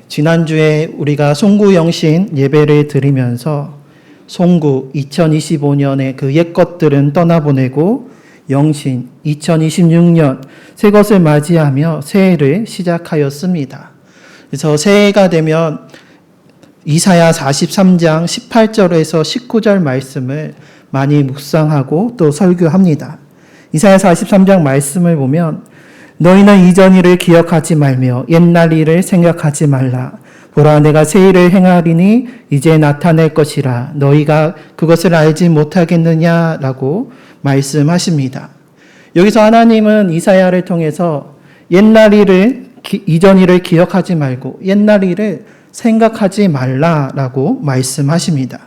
지난주에 우리가 송구 영신 예배를 드리면서 송구 2025년의 그 옛것들은 떠나보내고 영신 2026년 새 것을 맞이하며 새해를 시작하였습니다. 그래서 새해가 되면 이사야 43장 18절에서 19절 말씀을 많이 묵상하고 또 설교합니다. 이사야 43장 말씀을 보면 너희는 이전 일을 기억하지 말며 옛날 일을 생각하지 말라. 보라 내가 새 일을 행하리니 이제 나타낼 것이라. 너희가 그것을 알지 못하겠느냐라고 말씀하십니다. 여기서 하나님은 이사야를 통해서 옛날 일을 이전 일을 기억하지 말고 옛날 일을 생각하지 말라라고 말씀하십니다.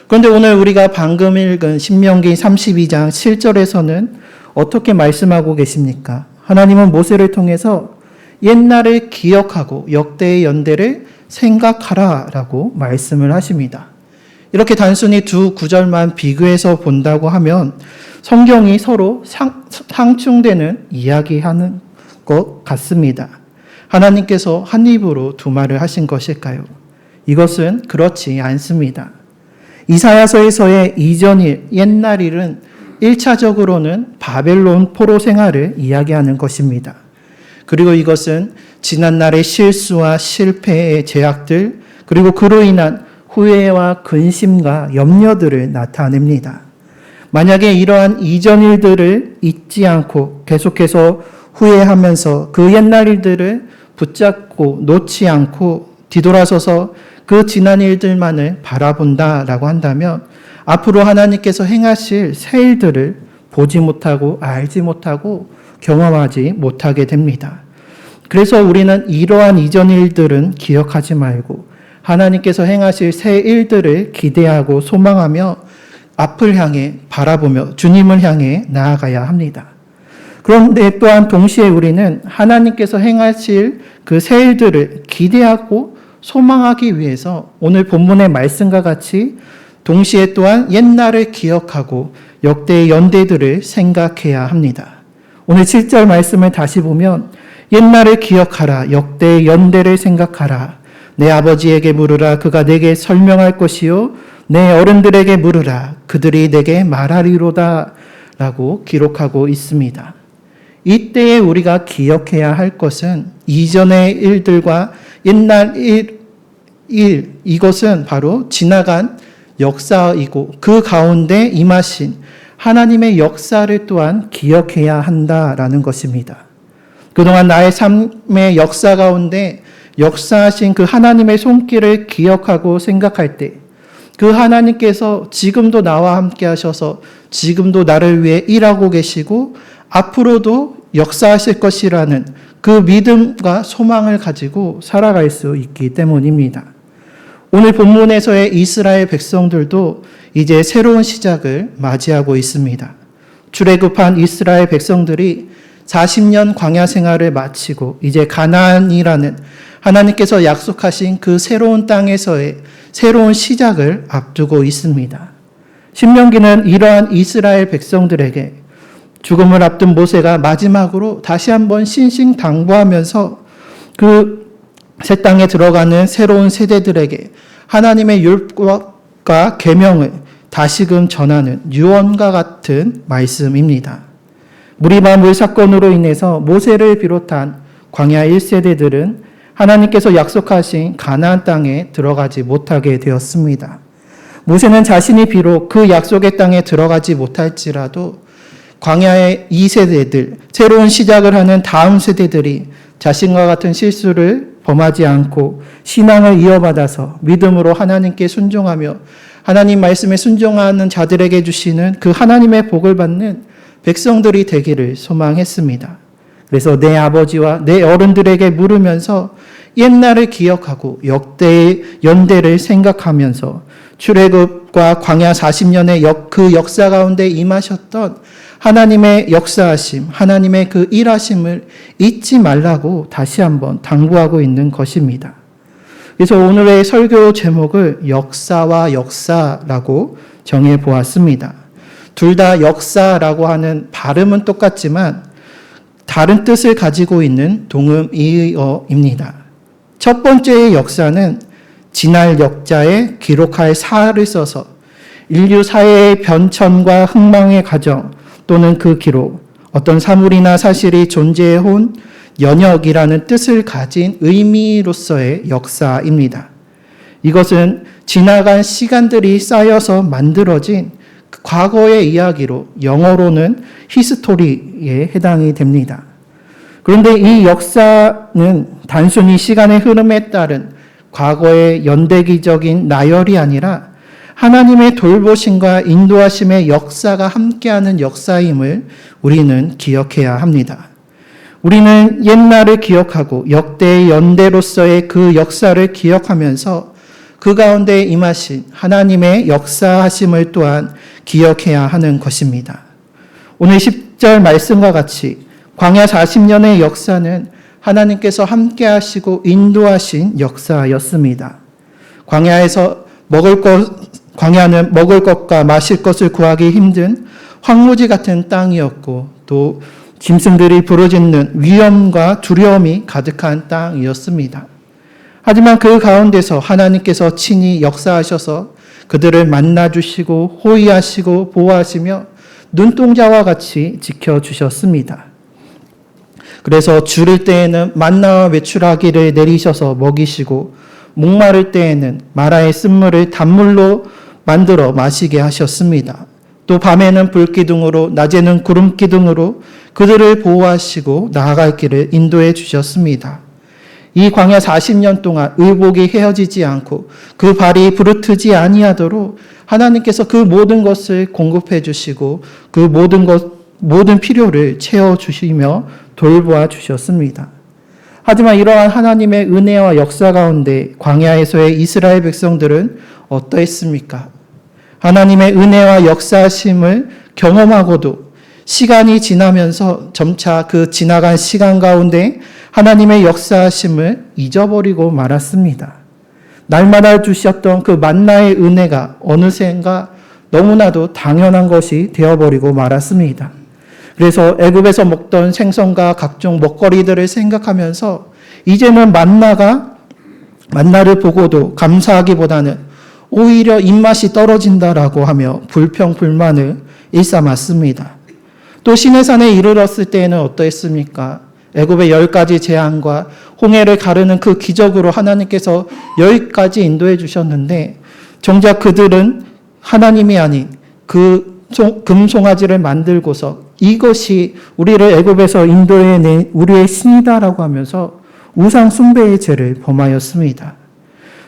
그런데 오늘 우리가 방금 읽은 신명기 32장 7절에서는 어떻게 말씀하고 계십니까? 하나님은 모세를 통해서 옛날을 기억하고 역대의 연대를 생각하라라고 말씀을 하십니다. 이렇게 단순히 두 구절만 비교해서 본다고 하면 성경이 서로 상충되는 이야기하는 것 같습니다. 하나님께서 한 입으로 두 말을 하신 것일까요? 이것은 그렇지 않습니다. 이사야서에서의 이전일, 옛날 일은 1차적으로는 바벨론 포로 생활을 이야기하는 것입니다. 그리고 이것은 지난날의 실수와 실패의 제약들, 그리고 그로 인한 후회와 근심과 염려들을 나타냅니다. 만약에 이러한 이전 일들을 잊지 않고 계속해서 후회하면서 그 옛날 일들을 붙잡고 놓지 않고 뒤돌아서서 그 지난 일들만을 바라본다라고 한다면 앞으로 하나님께서 행하실 새 일들을 보지 못하고 알지 못하고 경험하지 못하게 됩니다. 그래서 우리는 이러한 이전 일들은 기억하지 말고 하나님께서 행하실 새 일들을 기대하고 소망하며 앞을 향해 바라보며 주님을 향해 나아가야 합니다. 그런데 또한 동시에 우리는 하나님께서 행하실 그 새 일들을 기대하고 소망하기 위해서 오늘 본문의 말씀과 같이 동시에 또한 옛날을 기억하고 역대의 연대들을 생각해야 합니다. 오늘 7절 말씀을 다시 보면 옛날을 기억하라. 역대의 연대를 생각하라. 내 아버지에게 물으라. 그가 내게 설명할 것이요. 내 어른들에게 물으라. 그들이 내게 말하리로다. 라고 기록하고 있습니다. 이때에 우리가 기억해야 할 것은 이전의 일들과 옛날 이것은 바로 지나간 역사이고 그 가운데 임하신 하나님의 역사를 또한 기억해야 한다라는 것입니다. 그동안 나의 삶의 역사 가운데 역사하신 그 하나님의 손길을 기억하고 생각할 때 그 하나님께서 지금도 나와 함께 하셔서 지금도 나를 위해 일하고 계시고 앞으로도 역사하실 것이라는 그 믿음과 소망을 가지고 살아갈 수 있기 때문입니다. 오늘 본문에서의 이스라엘 백성들도 이제 새로운 시작을 맞이하고 있습니다. 출애굽한 이스라엘 백성들이 40년 광야 생활을 마치고 이제 가나안이라는 하나님께서 약속하신 그 새로운 땅에서의 새로운 시작을 앞두고 있습니다. 신명기는 이러한 이스라엘 백성들에게 죽음을 앞둔 모세가 마지막으로 다시 한번 신신당부하면서 그 새 땅에 들어가는 새로운 세대들에게 하나님의 율법과 계명을 다시금 전하는 유언과 같은 말씀입니다. 무리바 물 사건으로 인해서 모세를 비롯한 광야 1세대들은 하나님께서 약속하신 가나안 땅에 들어가지 못하게 되었습니다. 모세는 자신이 비록 그 약속의 땅에 들어가지 못할지라도 광야의 2세대들, 새로운 시작을 하는 다음 세대들이 자신과 같은 실수를 범하지 않고 신앙을 이어받아서 믿음으로 하나님께 순종하며 하나님 말씀에 순종하는 자들에게 주시는 그 하나님의 복을 받는 백성들이 되기를 소망했습니다. 그래서 내 아버지와 내 어른들에게 물으면서 옛날을 기억하고 역대의 연대를 생각하면서 출애굽과 광야 40년의 그 역사 가운데 임하셨던 하나님의 역사하심, 하나님의 그 일하심을 잊지 말라고 다시 한번 당부하고 있는 것입니다. 그래서 오늘의 설교 제목을 역사와 역사라고 정해 보았습니다. 둘 다 역사라고 하는 발음은 똑같지만 다른 뜻을 가지고 있는 동음이어입니다. 첫 번째의 역사는 지날 역자에 기록할 사를 써서 인류 사회의 변천과 흥망의 과정 또는 그 기록, 어떤 사물이나 사실이 존재해온 연역이라는 뜻을 가진 의미로서의 역사입니다. 이것은 지나간 시간들이 쌓여서 만들어진 과거의 이야기로 영어로는 히스토리에 해당이 됩니다. 그런데 이 역사는 단순히 시간의 흐름에 따른 과거의 연대기적인 나열이 아니라 하나님의 돌보심과 인도하심의 역사가 함께하는 역사임을 우리는 기억해야 합니다. 우리는 옛날을 기억하고 역대의 연대로서의 그 역사를 기억하면서 그 가운데 임하신 하나님의 역사하심을 또한 기억해야 하는 것입니다. 오늘 10절 말씀과 같이 광야 40년의 역사는 하나님께서 함께 하시고 인도하신 역사였습니다. 광야는 먹을 것과 마실 것을 구하기 힘든 황무지 같은 땅이었고 또 짐승들이 부르짖는 위험과 두려움이 가득한 땅이었습니다. 하지만 그 가운데서 하나님께서 친히 역사하셔서 그들을 만나주시고 호위하시고 보호하시며 눈동자와 같이 지켜주셨습니다. 그래서 주를 때에는 만나와 메추라기를 내리셔서 먹이시고 목마를 때에는 마라의 쓴물을 단물로 만들어 마시게 하셨습니다. 또 밤에는 불기둥으로 낮에는 구름기둥으로 그들을 보호하시고 나아갈 길을 인도해 주셨습니다. 이 광야 40년 동안 의복이 헤어지지 않고 그 발이 부르트지 아니하도록 하나님께서 그 모든 것을 공급해 주시고 그 모든 필요를 채워 주시며 돌보아 주셨습니다. 하지만 이러한 하나님의 은혜와 역사 가운데 광야에서의 이스라엘 백성들은 어떠했습니까? 하나님의 은혜와 역사하심을 경험하고도 시간이 지나면서 점차 그 지나간 시간 가운데 하나님의 역사하심을 잊어버리고 말았습니다. 날마다 주셨던 그 만나의 은혜가 어느샌가 너무나도 당연한 것이 되어버리고 말았습니다. 그래서 애굽에서 먹던 생선과 각종 먹거리들을 생각하면서 이제는 만나를 보고도 감사하기보다는 오히려 입맛이 떨어진다라고 하며 불평불만을 일삼았습니다. 또 시내산에 이르렀을 때에는 어떠했습니까? 애굽의 10가지 재앙과 홍해를 가르는 그 기적으로 하나님께서 10가지 인도해 주셨는데 정작 그들은 하나님이 아닌 그 금송아지를 만들고서 이것이 우리를 애굽에서 인도해낸 우리의 신이다라고 하면서 우상 숭배의 죄를 범하였습니다.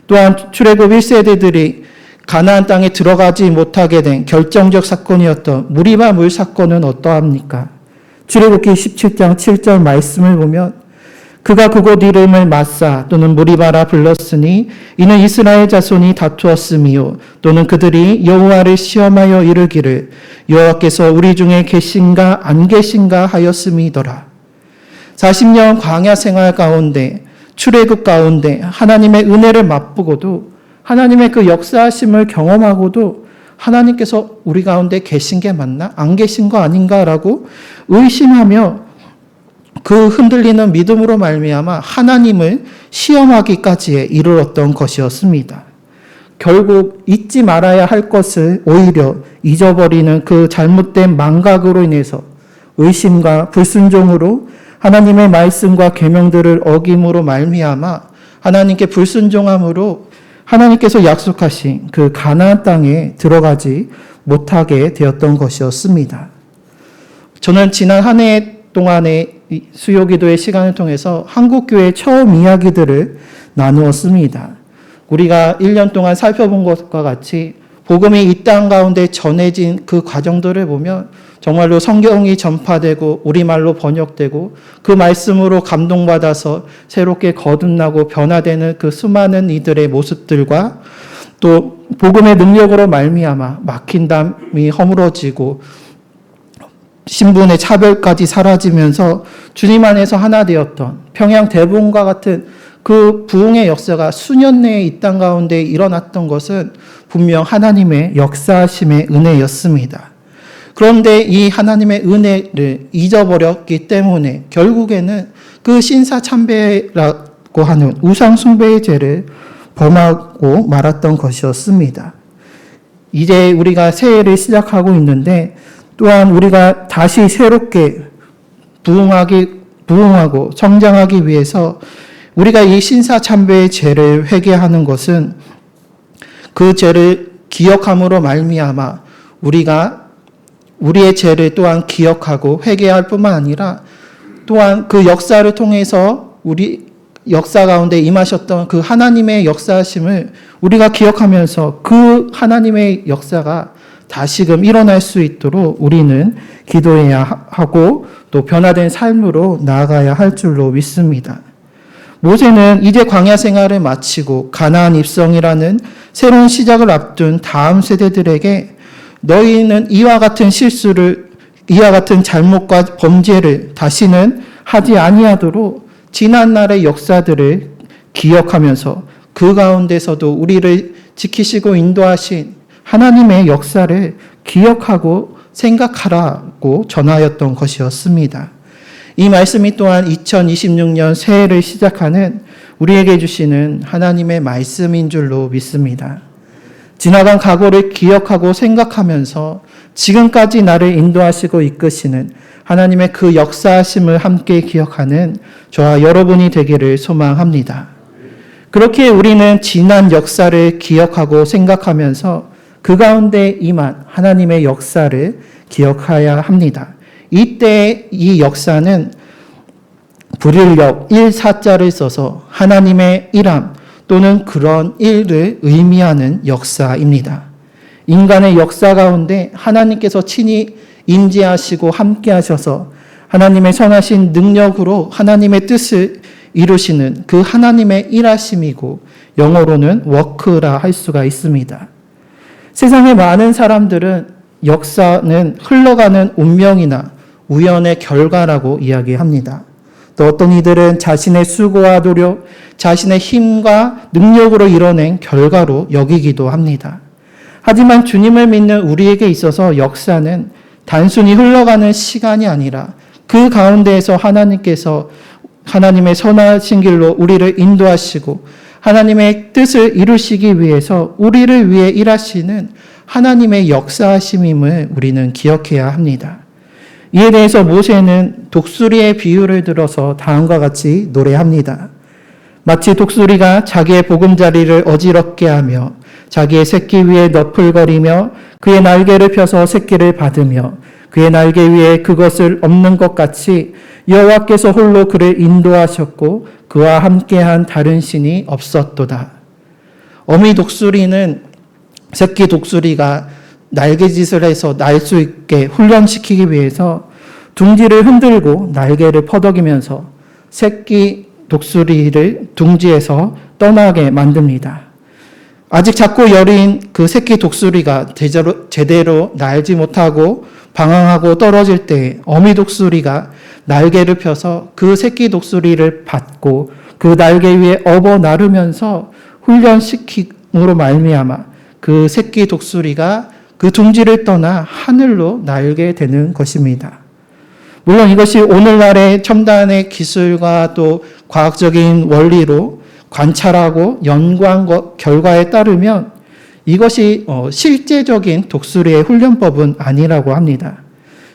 또한 출애굽 1세대들이 가나안 땅에 들어가지 못하게 된 결정적 사건이었던 무리바 물 사건은 어떠합니까? 출애굽기 17장 7절 말씀을 보면 그가 그곳 이름을 마사 또는 무리바라 불렀으니 이는 이스라엘 자손이 다투었음이요 또는 그들이 여호와를 시험하여 이르기를 여호와께서 우리 중에 계신가 안 계신가 하였음이더라. 40년 광야 생활 가운데 출애굽 가운데 하나님의 은혜를 맛보고도 하나님의 그 역사하심을 경험하고도 하나님께서 우리 가운데 계신 게 맞나? 안 계신 거 아닌가라고 의심하며 그 흔들리는 믿음으로 말미암아 하나님을 시험하기까지에 이르렀던 것이었습니다. 결국 잊지 말아야 할 것을 오히려 잊어버리는 그 잘못된 망각으로 인해서 의심과 불순종으로 하나님의 말씀과 계명들을 어김으로 말미암아 하나님께 불순종함으로 하나님께서 약속하신 그 가나안 땅에 들어가지 못하게 되었던 것이었습니다. 저는 지난 한 해 동안의 수요기도의 시간을 통해서 한국교회의 처음 이야기들을 나누었습니다. 우리가 1년 동안 살펴본 것과 같이 복음이 이 땅 가운데 전해진 그 과정들을 보면 정말로 성경이 전파되고 우리말로 번역되고 그 말씀으로 감동받아서 새롭게 거듭나고 변화되는 그 수많은 이들의 모습들과 또 복음의 능력으로 말미암아 막힌 담이 허물어지고 신분의 차별까지 사라지면서 주님 안에서 하나 되었던 평양 대부흥과 같은 그 부흥의 역사가 수년 내에 이 땅 가운데 일어났던 것은 분명 하나님의 역사하심의 은혜였습니다. 그런데 이 하나님의 은혜를 잊어버렸기 때문에 결국에는 그 신사참배라고 하는 우상 숭배의 죄를 범하고 말았던 것이었습니다. 이제 우리가 새해를 시작하고 있는데 또한 우리가 다시 새롭게 부흥하고 성장하기 위해서 우리가 이 신사참배의 죄를 회개하는 것은 그 죄를 기억함으로 말미암아 우리가 우리의 죄를 또한 기억하고 회개할 뿐만 아니라 또한 그 역사를 통해서 우리 역사 가운데 임하셨던 그 하나님의 역사하심을 우리가 기억하면서 그 하나님의 역사가 다시금 일어날 수 있도록 우리는 기도해야 하고 또 변화된 삶으로 나아가야 할 줄로 믿습니다. 모세는 이제 광야 생활을 마치고 가나안 입성이라는 새로운 시작을 앞둔 다음 세대들에게 너희는 이와 같은 잘못과 범죄를 다시는 하지 아니하도록 지난날의 역사들을 기억하면서 그 가운데서도 우리를 지키시고 인도하신 하나님의 역사를 기억하고 생각하라고 전하였던 것이었습니다. 이 말씀이 또한 2026년 새해를 시작하는 우리에게 주시는 하나님의 말씀인 줄로 믿습니다. 지나간 과거를 기억하고 생각하면서 지금까지 나를 인도하시고 이끄시는 하나님의 그 역사하심을 함께 기억하는 저와 여러분이 되기를 소망합니다. 그렇게 우리는 지난 역사를 기억하고 생각하면서 그 가운데 임한 하나님의 역사를 기억해야 합니다. 이때 이 역사는 불일력 1사자를 써서 하나님의 일함 또는 그런 일을 의미하는 역사입니다. 인간의 역사 가운데 하나님께서 친히 임재하시고 함께 하셔서 하나님의 선하신 능력으로 하나님의 뜻을 이루시는 그 하나님의 일하심이고 영어로는 워크라 할 수가 있습니다. 세상의 많은 사람들은 역사는 흘러가는 운명이나 우연의 결과라고 이야기합니다. 또 어떤 이들은 자신의 수고와 노력, 자신의 힘과 능력으로 이뤄낸 결과로 여기기도 합니다. 하지만 주님을 믿는 우리에게 있어서 역사는 단순히 흘러가는 시간이 아니라 그 가운데에서 하나님께서 하나님의 선하신 길로 우리를 인도하시고 하나님의 뜻을 이루시기 위해서 우리를 위해 일하시는 하나님의 역사하심임을 우리는 기억해야 합니다. 이에 대해서 모세는 독수리의 비유를 들어서 다음과 같이 노래합니다. 마치 독수리가 자기의 보금자리를 어지럽게 하며 자기의 새끼 위에 너풀거리며 그의 날개를 펴서 새끼를 받으며 그의 날개 위에 그것을 엎는 것 같이 여호와께서 홀로 그를 인도하셨고 그와 함께한 다른 신이 없었도다. 어미 독수리는 새끼 독수리가 날개짓을 해서 날 수 있게 훈련시키기 위해서 둥지를 흔들고 날개를 퍼덕이면서 새끼 독수리를 둥지에서 떠나게 만듭니다. 아직 작고 여린 그 새끼 독수리가 제대로 날지 못하고 방황하고 떨어질 때 어미 독수리가 날개를 펴서 그 새끼 독수리를 받고 그 날개 위에 업어 나르면서 훈련시킴으로 말미암아 그 새끼 독수리가 그 둥지를 떠나 하늘로 날게 되는 것입니다. 물론 이것이 오늘날의 첨단의 기술과 또 과학적인 원리로 관찰하고 연구한 결과에 따르면 이것이 실제적인 독수리의 훈련법은 아니라고 합니다.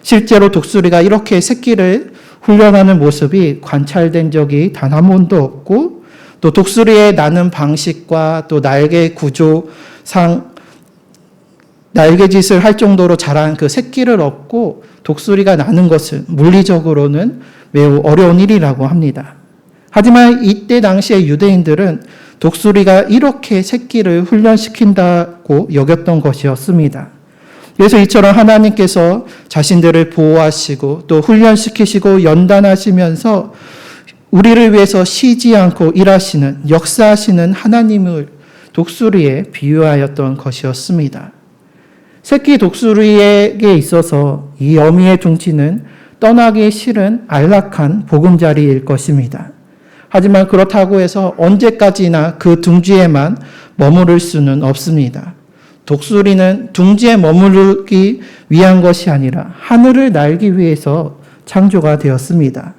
실제로 독수리가 이렇게 새끼를 훈련하는 모습이 관찰된 적이 단 한 번도 없고 또 독수리의 나는 방식과 또 날개 구조상 날개짓을 할 정도로 자란 그 새끼를 얻고 독수리가 나는 것은 물리적으로는 매우 어려운 일이라고 합니다. 하지만 이때 당시의 유대인들은 독수리가 이렇게 새끼를 훈련시킨다고 여겼던 것이었습니다. 그래서 이처럼 하나님께서 자신들을 보호하시고 또 훈련시키시고 연단하시면서 우리를 위해서 쉬지 않고 일하시는 역사하시는 하나님을 독수리에 비유하였던 것이었습니다. 새끼 독수리에게 있어서 이 어미의 둥지는 떠나기 싫은 안락한 보금자리일 것입니다. 하지만 그렇다고 해서 언제까지나 그 둥지에만 머무를 수는 없습니다. 독수리는 둥지에 머무르기 위한 것이 아니라 하늘을 날기 위해서 창조가 되었습니다.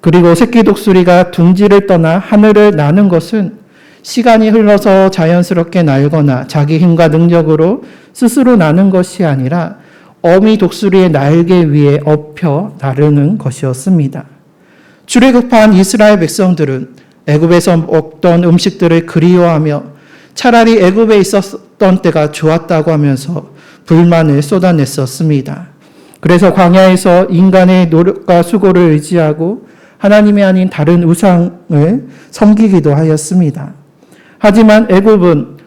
그리고 새끼 독수리가 둥지를 떠나 하늘을 나는 것은 시간이 흘러서 자연스럽게 날거나 자기 힘과 능력으로 스스로 나는 것이 아니라 어미 독수리의 날개 위에 엎혀 나르는 것이었습니다. 출애굽한 이스라엘 백성들은 애굽에서 먹던 음식들을 그리워하며 차라리 애굽에 있었던 때가 좋았다고 하면서 불만을 쏟아냈었습니다. 그래서 광야에서 인간의 노력과 수고를 의지하고 하나님이 아닌 다른 우상을 섬기기도 하였습니다. 하지만 애굽은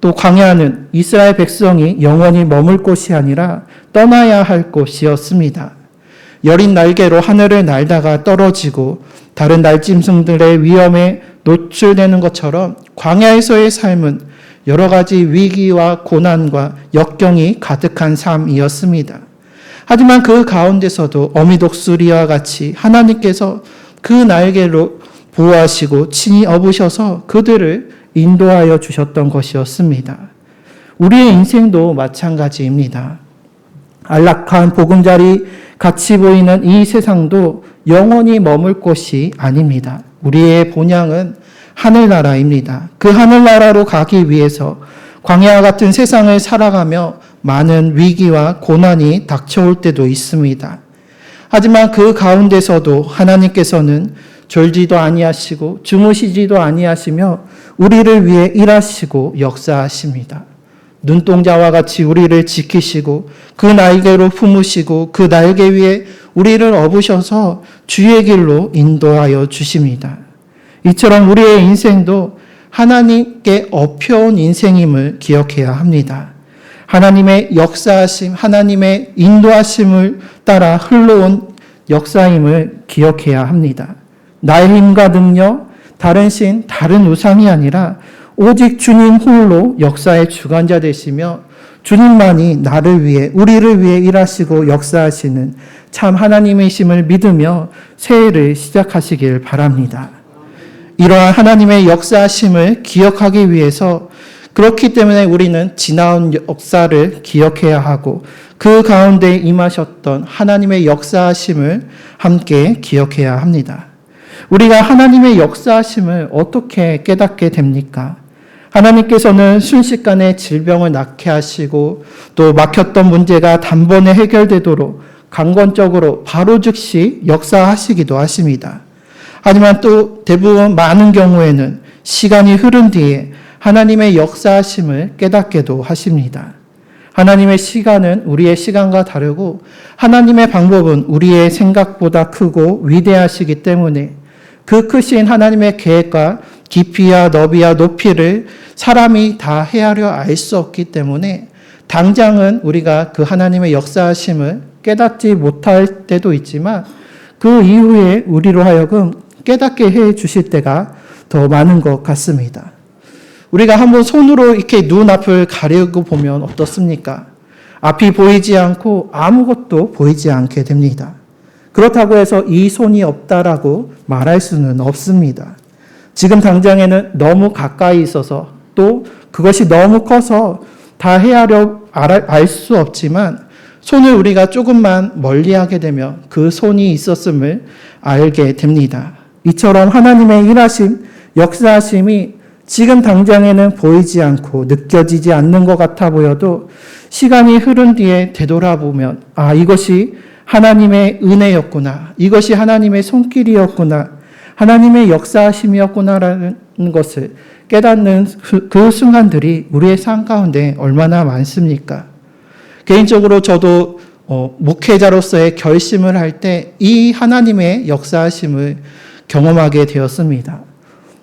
또 광야는 이스라엘 백성이 영원히 머물 곳이 아니라 떠나야 할 곳이었습니다. 여린 날개로 하늘을 날다가 떨어지고 다른 날짐승들의 위험에 노출되는 것처럼 광야에서의 삶은 여러 가지 위기와 고난과 역경이 가득한 삶이었습니다. 하지만 그 가운데서도 어미 독수리와 같이 하나님께서 그 날개로 보호하시고 친히 업으셔서 그들을 인도하여 주셨던 것이었습니다. 우리의 인생도 마찬가지입니다. 안락한 보금자리 같이 보이는 이 세상도 영원히 머물 곳이 아닙니다. 우리의 본향은 하늘나라입니다. 그 하늘나라로 가기 위해서 광야와 같은 세상을 살아가며 많은 위기와 고난이 닥쳐올 때도 있습니다. 하지만 그 가운데서도 하나님께서는 졸지도 아니하시고 주무시지도 아니하시며 우리를 위해 일하시고 역사하십니다. 눈동자와 같이 우리를 지키시고 그 날개로 품으시고 그 날개 위에 우리를 업으셔서 주의 길로 인도하여 주십니다. 이처럼 우리의 인생도 하나님께 업혀온 인생임을 기억해야 합니다. 하나님의 역사하심, 하나님의 인도하심을 따라 흘러온 역사임을 기억해야 합니다. 나의 힘과 능력, 다른 신, 다른 우상이 아니라 오직 주님 홀로 역사의 주관자 되시며 주님만이 나를 위해, 우리를 위해 일하시고 역사하시는 참 하나님이심을 믿으며 새해를 시작하시길 바랍니다. 이러한 하나님의 역사하심을 기억하기 위해서 그렇기 때문에 우리는 지나온 역사를 기억해야 하고 그 가운데 임하셨던 하나님의 역사하심을 함께 기억해야 합니다. 우리가 하나님의 역사하심을 어떻게 깨닫게 됩니까? 하나님께서는 순식간에 질병을 낫게 하시고 또 막혔던 문제가 단번에 해결되도록 강권적으로 바로 즉시 역사하시기도 하십니다. 하지만 또 대부분 많은 경우에는 시간이 흐른 뒤에 하나님의 역사하심을 깨닫게도 하십니다. 하나님의 시간은 우리의 시간과 다르고 하나님의 방법은 우리의 생각보다 크고 위대하시기 때문에 그 크신 하나님의 계획과 깊이와 너비와 높이를 사람이 다 헤아려 알 수 없기 때문에 당장은 우리가 그 하나님의 역사하심을 깨닫지 못할 때도 있지만 그 이후에 우리로 하여금 깨닫게 해 주실 때가 더 많은 것 같습니다. 우리가 한번 손으로 이렇게 눈앞을 가리고 보면 어떻습니까? 앞이 보이지 않고 아무것도 보이지 않게 됩니다. 그렇다고 해서 이 손이 없다라고 말할 수는 없습니다. 지금 당장에는 너무 가까이 있어서 또 그것이 너무 커서 다 헤아려 알 수 없지만 손을 우리가 조금만 멀리하게 되면 그 손이 있었음을 알게 됩니다. 이처럼 하나님의 일하심, 역사하심이 지금 당장에는 보이지 않고 느껴지지 않는 것 같아 보여도 시간이 흐른 뒤에 되돌아보면 이것이 하나님의 은혜였구나. 이것이 하나님의 손길이었구나. 하나님의 역사하심이었구나라는 것을 깨닫는 그 순간들이 우리의 삶 가운데 얼마나 많습니까? 개인적으로 저도 목회자로서의 결심을 할 때 이 하나님의 역사하심을 경험하게 되었습니다.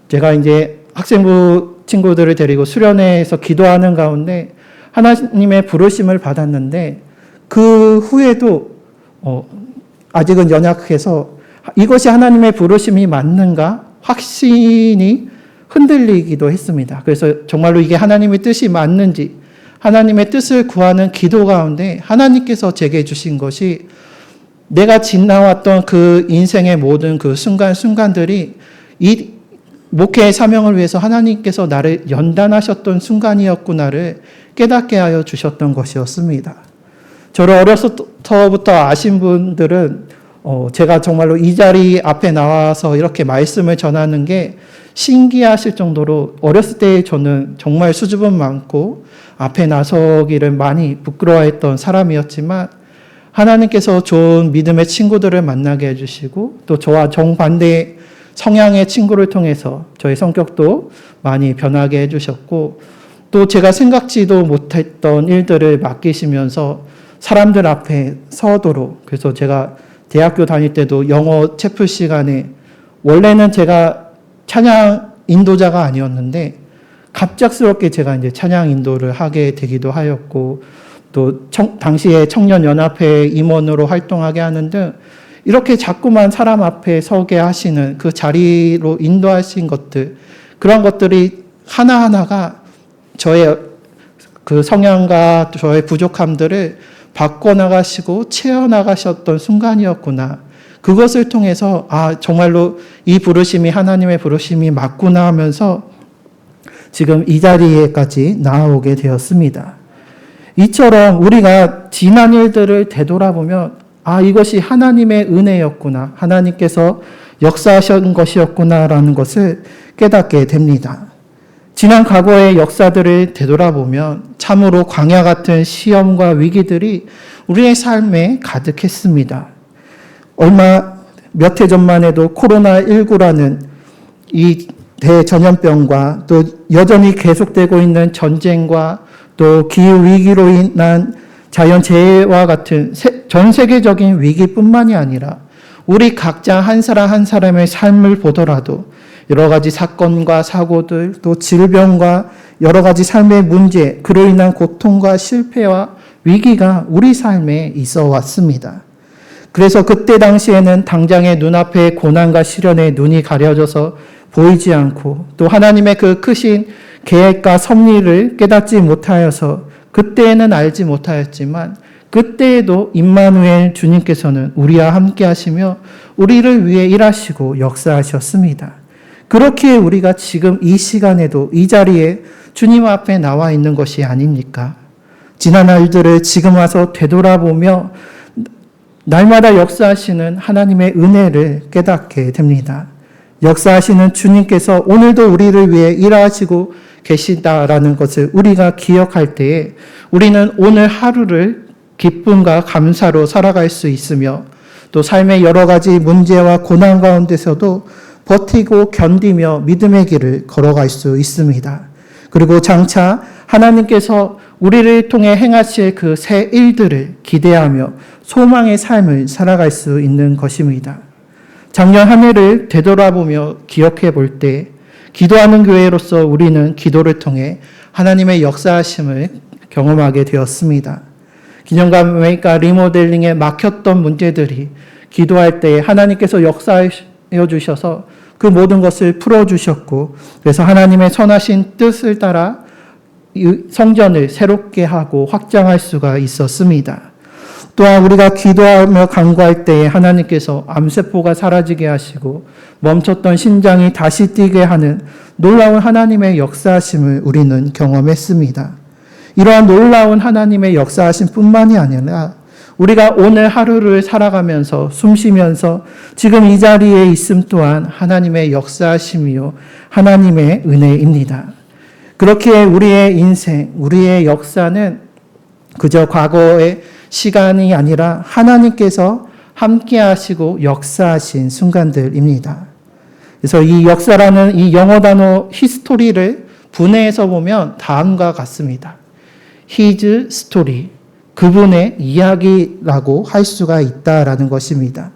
제가 이제 학생부 친구들을 데리고 수련회에서 기도하는 가운데 하나님의 부르심을 받았는데 그 후에도 아직은 연약해서 이것이 하나님의 부르심이 맞는가 확신이 흔들리기도 했습니다. 그래서 정말로 이게 하나님의 뜻이 맞는지 하나님의 뜻을 구하는 기도 가운데 하나님께서 제게 주신 것이 내가 지나왔던 그 인생의 모든 그 순간순간들이 이 목회의 사명을 위해서 하나님께서 나를 연단하셨던 순간이었구나를 깨닫게 하여 주셨던 것이었습니다. 저를 어려서부터 아신 분들은 제가 정말로 이 자리 앞에 나와서 이렇게 말씀을 전하는 게 신기하실 정도로 어렸을 때 저는 정말 수줍음 많고 앞에 나서기를 많이 부끄러워했던 사람이었지만 하나님께서 좋은 믿음의 친구들을 만나게 해주시고 또 저와 정반대 성향의 친구를 통해서 저의 성격도 많이 변하게 해주셨고 또 제가 생각지도 못했던 일들을 맡기시면서 사람들 앞에 서도록 그래서 제가 대학교 다닐 때도 영어 채플 시간에 원래는 제가 찬양 인도자가 아니었는데 갑작스럽게 제가 이제 찬양 인도를 하게 되기도 하였고 또 당시에 청년연합회 임원으로 활동하게 하는 등 이렇게 자꾸만 사람 앞에 서게 하시는 그 자리로 인도하신 것들 그런 것들이 하나하나가 저의 그 성향과 저의 부족함들을 바꿔나가시고 채워나가셨던 순간이었구나. 그것을 통해서 정말로 이 부르심이 하나님의 부르심이 맞구나 하면서 지금 이 자리에까지 나아오게 되었습니다. 이처럼 우리가 지난 일들을 되돌아보면 이것이 하나님의 은혜였구나. 하나님께서 역사하신 것이었구나라는 것을 깨닫게 됩니다. 지난 과거의 역사들을 되돌아보면 참으로 광야 같은 시험과 위기들이 우리의 삶에 가득했습니다. 몇 해 전만 해도 코로나19라는 이 대전염병과 또 여전히 계속되고 있는 전쟁과 또 기후위기로 인한 자연재해와 같은 전 세계적인 위기뿐만이 아니라 우리 각자 한 사람 한 사람의 삶을 보더라도 여러 가지 사건과 사고들 또 질병과 여러 가지 삶의 문제 그로 인한 고통과 실패와 위기가 우리 삶에 있어 왔습니다. 그래서 그때 당시에는 당장의 눈앞의 고난과 시련에 눈이 가려져서 보이지 않고 또 하나님의 그 크신 계획과 섭리를 깨닫지 못하여서 그때에는 알지 못하였지만 그때에도 임마누엘 주님께서는 우리와 함께 하시며 우리를 위해 일하시고 역사하셨습니다. 그렇게 우리가 지금 이 시간에도 이 자리에 주님 앞에 나와 있는 것이 아닙니까? 지난 날들을 지금 와서 되돌아보며 날마다 역사하시는 하나님의 은혜를 깨닫게 됩니다. 역사하시는 주님께서 오늘도 우리를 위해 일하시고 계시다라는 것을 우리가 기억할 때에 우리는 오늘 하루를 기쁨과 감사로 살아갈 수 있으며 또 삶의 여러 가지 문제와 고난 가운데서도 버티고 견디며 믿음의 길을 걸어갈 수 있습니다. 그리고 장차 하나님께서 우리를 통해 행하실 그 새 일들을 기대하며 소망의 삶을 살아갈 수 있는 것입니다. 작년 한 해를 되돌아보며 기억해 볼 때 기도하는 교회로서 우리는 기도를 통해 하나님의 역사하심을 경험하게 되었습니다. 기념관과 리모델링에 막혔던 문제들이 기도할 때 하나님께서 역사해 주셔서 그 모든 것을 풀어주셨고 그래서 하나님의 선하신 뜻을 따라 성전을 새롭게 하고 확장할 수가 있었습니다. 또한 우리가 기도하며 간구할 때에 하나님께서 암세포가 사라지게 하시고 멈췄던 심장이 다시 뛰게 하는 놀라운 하나님의 역사하심을 우리는 경험했습니다. 이러한 놀라운 하나님의 역사하심 뿐만이 아니라 우리가 오늘 하루를 살아가면서 숨쉬면서 지금 이 자리에 있음 또한 하나님의 역사하심이요 하나님의 은혜입니다. 그렇게 우리의 인생, 우리의 역사는 그저 과거의 시간이 아니라 하나님께서 함께 하시고 역사하신 순간들입니다. 그래서 이 역사라는 이 영어 단어 히스토리를 분해해서 보면 다음과 같습니다. His story. 그분의 이야기라고 할 수가 있다라는 것입니다.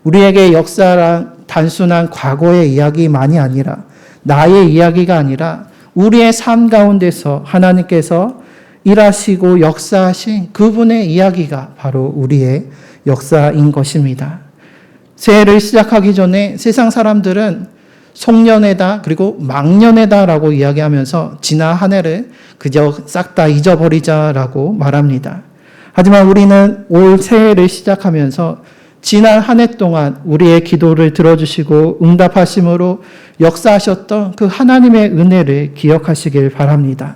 우리에게 역사란 단순한 과거의 이야기만이 아니라 나의 이야기가 아니라 우리의 삶 가운데서 하나님께서 일하시고 역사하신 그분의 이야기가 바로 우리의 역사인 것입니다. 새해를 시작하기 전에 세상 사람들은 송년회다 그리고 망년회다라고 이야기하면서 지난 한 해를 그저 싹 다 잊어버리자라고 말합니다. 하지만 우리는 올 새해를 시작하면서 지난 한 해 동안 우리의 기도를 들어주시고 응답하심으로 역사하셨던 그 하나님의 은혜를 기억하시길 바랍니다.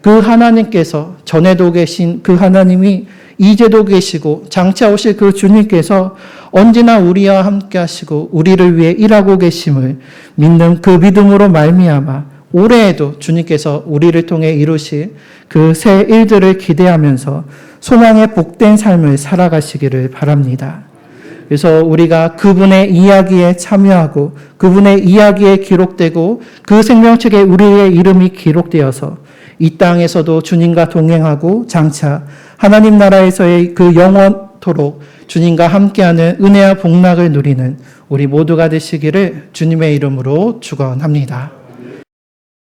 그 하나님께서 전에도 계신 그 하나님이 이제도 계시고 장차 오실 그 주님께서 언제나 우리와 함께 하시고 우리를 위해 일하고 계심을 믿는 그 믿음으로 말미암아 올해에도 주님께서 우리를 통해 이루실 그 새 일들을 기대하면서 소망의 복된 삶을 살아가시기를 바랍니다. 그래서 우리가 그분의 이야기에 참여하고 그분의 이야기에 기록되고 그 생명책에 우리의 이름이 기록되어서 이 땅에서도 주님과 동행하고 장차 하나님 나라에서의 그 영원토록 주님과 함께하는 은혜와 복락을 누리는 우리 모두가 되시기를 주님의 이름으로 축원합니다.